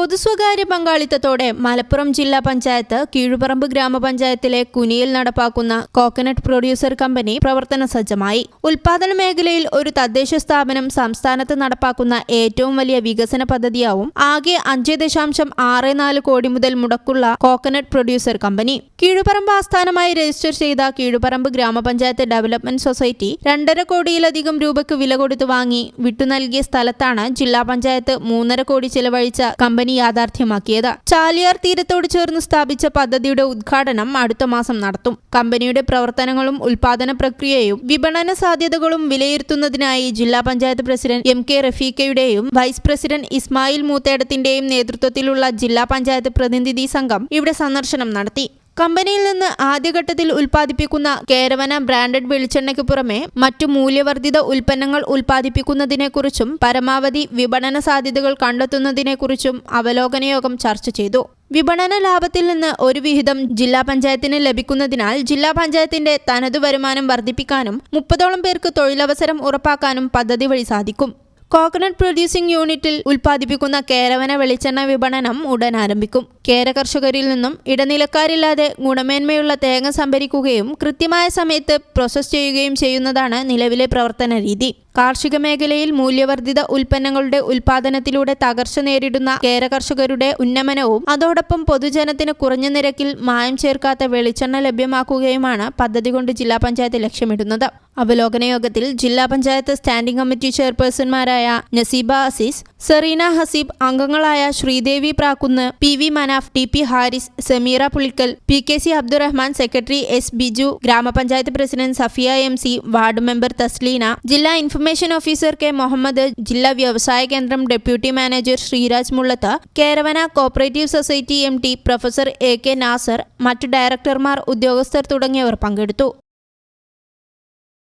പൊതുസ്വകാര്യ പങ്കാളിത്തത്തോടെ മലപ്പുറം ജില്ലാ പഞ്ചായത്ത് കീഴുപറമ്പ് ഗ്രാമപഞ്ചായത്തിലെ കുനിയിൽ നടപ്പാക്കുന്ന കോക്കനട്ട് പ്രൊഡ്യൂസർ കമ്പനി പ്രവർത്തന സജ്ജമായി. ഉൽപാദന മേഖലയിൽ ഒരു തദ്ദേശ സ്ഥാപനം സംസ്ഥാനത്ത് നടപ്പാക്കുന്ന ഏറ്റവും വലിയ വികസന പദ്ധതിയാവും ആകെ 5.64 കോടി മുതൽ മുടക്കുള്ള കോക്കനട്ട് പ്രൊഡ്യൂസർ കമ്പനി. കീഴുപറമ്പ് ആസ്ഥാനമായി രജിസ്റ്റർ ചെയ്ത കീഴുപറമ്പ് ഗ്രാമപഞ്ചായത്ത് ഡെവലപ്മെന്റ് സൊസൈറ്റി 2.5 കോടിയിലധികം രൂപയ്ക്ക് വില കൊടുത്തു വാങ്ങി വിട്ടുനൽകിയ സ്ഥലത്താണ് ജില്ലാ പഞ്ചായത്ത് 3.5 കോടി ചെലവഴിച്ച കമ്പനി യാഥാർത്ഥ്യമാക്കിയത്. ചാലിയാർ തീരത്തോട് ചേർന്ന് സ്ഥാപിച്ച പദ്ധതിയുടെ ഉദ്ഘാടനം അടുത്ത മാസം നടത്തും. കമ്പനിയുടെ പ്രവർത്തനങ്ങളും ഉൽപാദന പ്രക്രിയയും വിപണന സാധ്യതകളും വിലയിരുത്തുന്നതിനായി ജില്ലാ പഞ്ചായത്ത് പ്രസിഡന്റ് MK റഫീഖയുടെയും വൈസ് പ്രസിഡന്റ് ഇസ്മായിൽ മൂത്തേടത്തിന്റെയും നേതൃത്വത്തിലുള്ള ജില്ലാ പഞ്ചായത്ത് പ്രതിനിധി സംഘം ഇവിടെ സന്ദർശനം നടത്തി. കമ്പനിയിൽ നിന്ന് ആദ്യഘട്ടത്തിൽ ഉൽപ്പാദിപ്പിക്കുന്ന കേരവന ബ്രാൻഡഡ് വെളിച്ചെണ്ണയ്ക്ക് പുറമെ മറ്റു മൂല്യവർദ്ധിത ഉൽപ്പന്നങ്ങൾ ഉൽപ്പാദിപ്പിക്കുന്നതിനെക്കുറിച്ചും പരമാവധി വിപണന സാധ്യതകൾ കണ്ടെത്തുന്നതിനെക്കുറിച്ചും അവലോകന യോഗം ചർച്ച ചെയ്തു. വിപണന ലാഭത്തിൽ നിന്ന് ഒരു വിഹിതം ജില്ലാ പഞ്ചായത്തിന് ലഭിക്കുന്നതിനാൽ ജില്ലാ പഞ്ചായത്തിന്റെ തനതു വരുമാനം വർദ്ധിപ്പിക്കാനും 30ഓളം പേർക്ക് തൊഴിലവസരം ഉറപ്പാക്കാനും പദ്ധതി വഴി സാധിക്കും. കോക്കനട്ട് പ്രൊഡ്യൂസിംഗ് യൂണിറ്റിൽ ഉൽപ്പാദിപ്പിക്കുന്ന കേരവന വെളിച്ചെണ്ണ വിപണനം ഉടൻ ആരംഭിക്കും. കേര കർഷകരിൽ നിന്നും ഇടനിലക്കാരില്ലാതെ ഗുണമേന്മയുള്ള തേങ്ങ സംഭരിക്കുകയും കൃത്യമായ സമയത്ത് പ്രോസസ് ചെയ്യുകയും ചെയ്യുന്നതാണ് നിലവിലെ പ്രവർത്തന രീതി. കാർഷിക മേഖലയിൽ മൂല്യവർദ്ധിത ഉൽപ്പന്നങ്ങളുടെ ഉൽപാദനത്തിലൂടെ തകർച്ച നേരിടുന്ന കേര കർഷകരുടെ ഉന്നമനവും അതോടൊപ്പം പൊതുജനത്തിന് കുറഞ്ഞ നിരക്കിൽ മായം ചേർക്കാത്ത വെളിച്ചെണ്ണ ലഭ്യമാക്കുകയുമാണ് പദ്ധതി കൊണ്ട് ജില്ലാ പഞ്ചായത്ത് ലക്ഷ്യമിടുന്നത്. അവലോകന യോഗത്തിൽ ജില്ലാ പഞ്ചായത്ത് സ്റ്റാൻഡിംഗ് കമ്മിറ്റി ചെയർപേഴ്സൺമാരായ നസീബ അസീസ്, സെറീന ഹസീബ്, അംഗങ്ങളായ Sreedevi Prakkunnu, PV Manaf, TP Haris, Sameera Pulikkal, PKC Abdurahman, secretary S Biju, grama panchayat president Safiya MC, ward member Thasleena, ജില്ലാ ഇൻഫർമേഷൻ ഓഫീസർ K മുഹമ്മദ്, ജില്ലാ വ്യവസായ കേന്ദ്രം deputy manager Sreeraj Mullath, Keravana cooperative society MD professor AK Nasar, മറ്റു ഡയറക്ടർമാർ, ഉദ്യോഗസ്ഥർ തുടങ്ങിയവർ പങ്കെടുത്തു.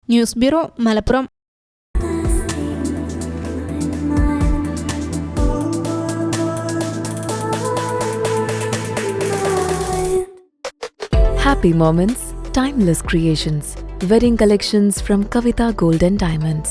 News bureau, Malappuram. Happy moments, timeless creations. Wedding collections from Kavita Gold and Diamonds.